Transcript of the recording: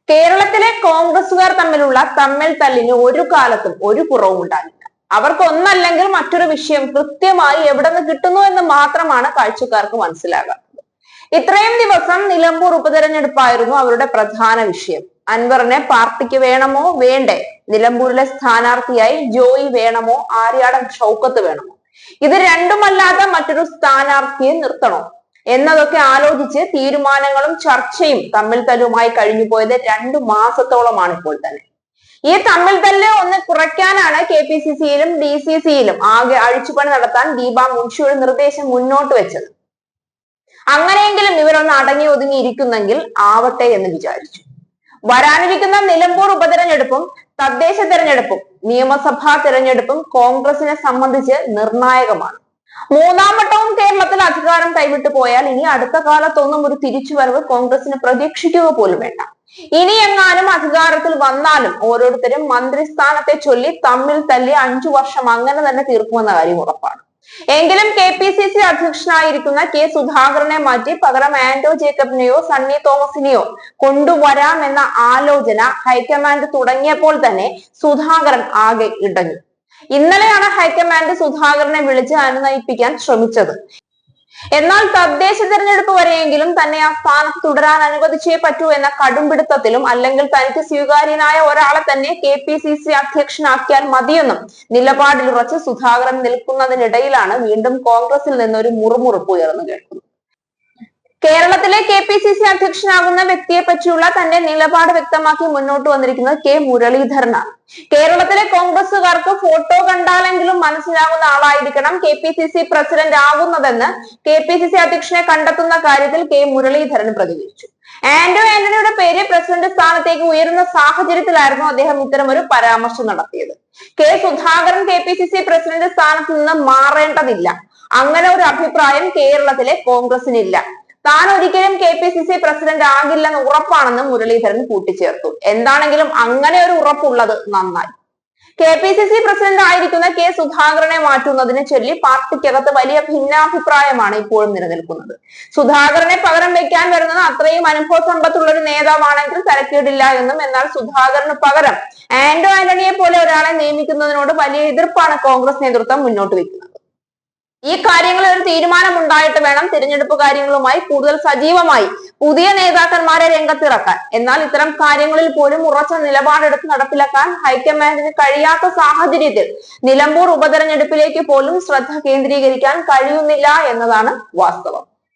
കേരളത്തിലെ കോൺഗ്രസുകാർ തമ്മിലുള്ള തമ്മിൽ തല്ലിന് ഒരു കാലത്തും ഒരു കുറവും ഉണ്ടാകില്ല. അവർക്ക് ഒന്നല്ലെങ്കിൽ മറ്റൊരു വിഷയം കൃത്യമായി എവിടെ നിന്ന് കിട്ടുന്നു എന്ന് മാത്രമാണ് കാഴ്ചക്കാർക്ക് മനസ്സിലാകാത്തത്. ഇത്രയും ദിവസം നിലമ്പൂർ ഉപതെരഞ്ഞെടുപ്പായിരുന്നു അവരുടെ പ്രധാന വിഷയം. അൻവറിനെ പാർട്ടിക്ക് വേണമോ വേണ്ടേ, നിലമ്പൂരിലെ സ്ഥാനാർത്ഥിയായി ജോയി വേണമോ ആര്യാടൻ ഷൗക്കത്ത് വേണമോ, ഇത് രണ്ടുമല്ലാത്ത മറ്റൊരു സ്ഥാനാർത്ഥിയെ നിർത്തണോ എന്നതൊക്കെ ആലോചിച്ച് തീരുമാനങ്ങളും ചർച്ചയും തമ്മിൽ തല്ലുമായി കഴിഞ്ഞു പോയത് 2 മാസത്തോളമാണ് ഇപ്പോൾ തന്നെ. ഈ തമ്മിൽ തല്ല് ഒന്ന് കുറയ്ക്കാനാണ് KPCC-യിലും DCC-യിലും ആകെ അഴിച്ചുപണി നടത്താൻ ദീപ മുൻഷി ഒരു നിർദ്ദേശം മുന്നോട്ട് വെച്ചത്. അങ്ങനെയെങ്കിലും ഇവരൊന്ന് അടങ്ങി ഒതുങ്ങി ഇരിക്കുന്നെങ്കിൽ ആവട്ടെ എന്ന് വിചാരിച്ചു. വരാനിരിക്കുന്ന നിലമ്പൂർ ഉപതെരഞ്ഞെടുപ്പും തദ്ദേശ തെരഞ്ഞെടുപ്പും നിയമസഭാ തെരഞ്ഞെടുപ്പും കോൺഗ്രസിനെ സംബന്ധിച്ച് നിർണായകമാണ്. 3ാം വട്ടവും കേരളത്തിൽ അധികാരം കൈവിട്ടു പോയാൽ ഇനി അടുത്ത കാലത്തൊന്നും ഒരു തിരിച്ചുവരവ് കോൺഗ്രസിന് പ്രതീക്ഷിക്കുക പോലും വേണ്ട. ഇനി എങ്ങാനും അധികാരത്തിൽ വന്നാലും ഓരോരുത്തരും മന്ത്രിസ്ഥാനത്തെ ചൊല്ലി തമ്മിൽ തല്ലി 5 വർഷം അങ്ങനെ തന്നെ തീർക്കുമെന്ന കാര്യം ഉറപ്പാണ്. എങ്കിലും KPCC അധ്യക്ഷനായിരിക്കുന്ന K സുധാകരനെ മാറ്റി പകരം ആന്റോ ജേക്കബിനെയോ സണ്ണി തോമസിനെയോ കൊണ്ടുവരാമെന്ന ആലോചന ഹൈക്കമാൻഡ് തുടങ്ങിയപ്പോൾ തന്നെ സുധാകരൻ ആകെ ഇടഞ്ഞു. ഇന്നലെയാണ് ഹൈക്കമാൻഡ് സുധാകരനെ വിളിച്ച് അനുനയിപ്പിക്കാൻ ശ്രമിച്ചത്. എന്നാൽ തദ്ദേശ തെരഞ്ഞെടുപ്പ് വരെയെങ്കിലും തന്നെ ആ സ്ഥാനത്ത് തുടരാൻ അനുവദിച്ചേ പറ്റൂ എന്ന കടുംപിടുത്തത്തിലും, അല്ലെങ്കിൽ തനിക്ക് സ്വീകാര്യനായ ഒരാളെ തന്നെ KPCC അധ്യക്ഷനാക്കിയാൽ മതിയെന്നും നിലപാടിൽ ഉറച്ച് സുധാകരൻ നിൽക്കുന്നതിനിടയിലാണ് വീണ്ടും കോൺഗ്രസിൽ നിന്നൊരു മുറുമുറുപ്പ് ഉയർന്നു കേൾക്കുന്നത്. കേരളത്തിലെ KPCC അധ്യക്ഷനാകുന്ന വ്യക്തിയെ പറ്റിയുള്ള തന്റെ നിലപാട് വ്യക്തമാക്കി മുന്നോട്ട് വന്നിരിക്കുന്നത് K മുരളീധരനാണ്. കേരളത്തിലെ കോൺഗ്രസുകാർക്ക് ഫോട്ടോ കണ്ടാലെങ്കിലും മനസ്സിലാകുന്ന ആളായിരിക്കണം KPCC പ്രസിഡന്റ് ആകുന്നതെന്ന് KPCC അധ്യക്ഷനെ കണ്ടെത്തുന്ന കാര്യത്തിൽ K മുരളീധരൻ പ്രതികരിച്ചു. ആന്റോ ആന്റണിയുടെ പേര് പ്രസിഡന്റ് സ്ഥാനത്തേക്ക് ഉയരുന്ന സാഹചര്യത്തിലായിരുന്നു അദ്ദേഹം ഇത്തരമൊരു പരാമർശം നടത്തിയത്. K സുധാകരൻ KPCC പ്രസിഡന്റ് സ്ഥാനത്ത് നിന്ന് മാറേണ്ടതില്ല, അങ്ങനെ ഒരു അഭിപ്രായം കേരളത്തിലെ കോൺഗ്രസിനില്ല. താൻ ഒരിക്കലും KPCC പ്രസിഡന്റ് ആകില്ലെന്ന് ഉറപ്പാണെന്ന് മുരളീധരൻ കൂട്ടിച്ചേർത്തു. എന്താണെങ്കിലും അങ്ങനെ ഒരു ഉറപ്പുള്ളത് നന്നായി. KPCC പ്രസിഡന്റ് ആയിരിക്കുന്ന K സുധാകരനെ മാറ്റുന്നതിനെ ചൊല്ലി പാർട്ടിക്കകത്ത് വലിയ ഭിന്നാഭിപ്രായമാണ് ഇപ്പോഴും നിലനിൽക്കുന്നത്. സുധാകരനെ പകരം വെക്കാൻ വരുന്നത് അത്രയും അനുഭവ സമ്പത്തുള്ള ഒരു നേതാവാണെങ്കിൽ തരക്കേടില്ല എന്നും, എന്നാൽ സുധാകരന് പകരം ആന്റോ ആന്റണിയെ പോലെ ഒരാളെ നിയമിക്കുന്നതിനോട് വലിയ എതിർപ്പാണ് കോൺഗ്രസ് നേതൃത്വം മുന്നോട്ട് വെക്കുന്നത്. ഈ കാര്യങ്ങളിൽ ഒരു തീരുമാനമുണ്ടായിട്ട് വേണം തിരഞ്ഞെടുപ്പ് കാര്യങ്ങളുമായി കൂടുതൽ സജീവമായി പുതിയ നേതാക്കന്മാരെ രംഗത്തിറക്കാൻ. എന്നാൽ ഇത്തരം കാര്യങ്ങളിൽ പോലും ഉറച്ച നിലപാടെടുത്ത് നടപ്പിലാക്കാൻ ഹൈക്കമാൻഡിന് കഴിയാത്ത സാഹചര്യത്തിൽ നിലമ്പൂർ ഉപതെരഞ്ഞെടുപ്പിലേക്ക് പോലും ശ്രദ്ധ കേന്ദ്രീകരിക്കാൻ കഴിയുന്നില്ല എന്നതാണ് വാസ്തവം.